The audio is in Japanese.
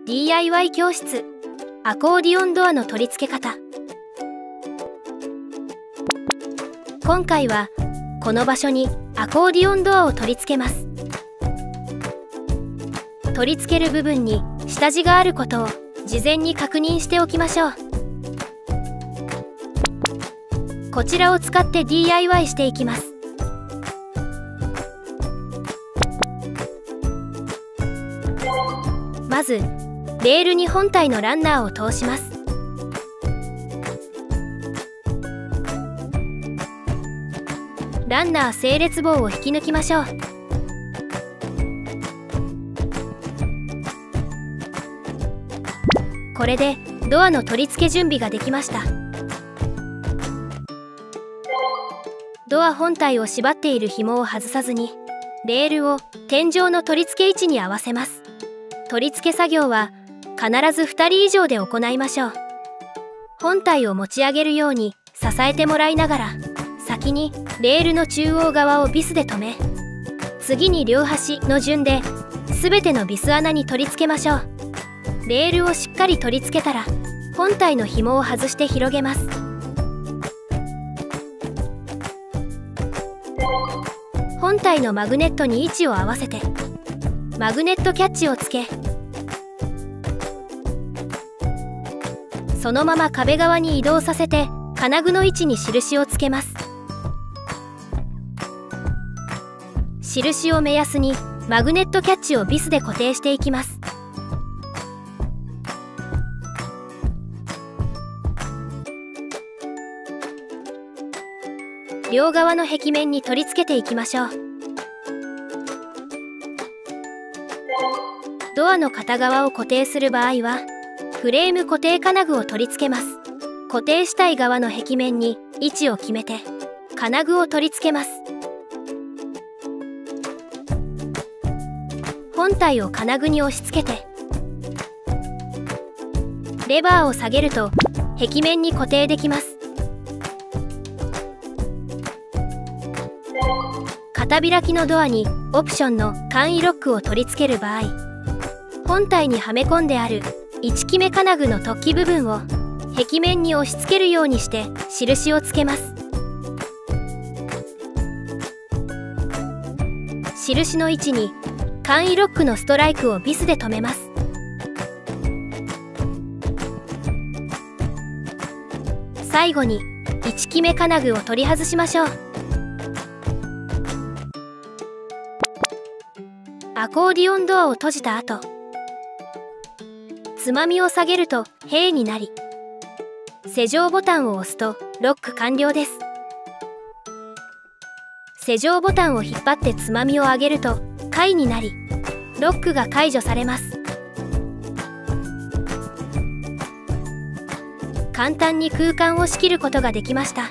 DIY 教室アコーディオンドアの取り付け方。今回はこの場所にアコーディオンドアを取り付けます。取り付ける部分に下地があることを事前に確認しておきましょう。こちらを使って DIY していきます。まずレールに本体のランナーを通します。ランナー整列棒を引き抜きましょう。これでドアの取り付け準備ができました。ドア本体を縛っている紐を外さずにレールを天井の取り付け位置に合わせます。取り付け作業は必ず2人以上で行いましょう。本体を持ち上げるように支えてもらいながら先にレールの中央側をビスで留め、次に両端の順で全てのビス穴に取り付けましょう。レールをしっかり取り付けたら本体の紐を外して広げます。本体のマグネットに位置を合わせてマグネットキャッチをつけ、そのまま壁側に移動させて金具の位置に印をつけます。印を目安にマグネットキャッチをビスで固定していきます。両側の壁面に取り付けていきましょう。ドアの片側を固定する場合はフレーム固定金具を取り付けます。固定したい側の壁面に位置を決めて金具を取り付けます。本体を金具に押し付けてレバーを下げると壁面に固定できます。片開きのドアにオプションの簡易ロックを取り付ける場合、本体にはめ込んである1キメ金具の突起部分を壁面に押し付けるようにして印をつけます。印の位置に簡易ロックのストライクをビスで留めます。最後に1キメ金具を取り外しましょう。アコーディオンドアを閉じた後、つまみを下げると閉になり、施錠ボタンを押すとロック完了です。施錠ボタンを引っ張ってつまみを上げると解になり、ロックが解除されます。簡単に空間を仕切ることができました。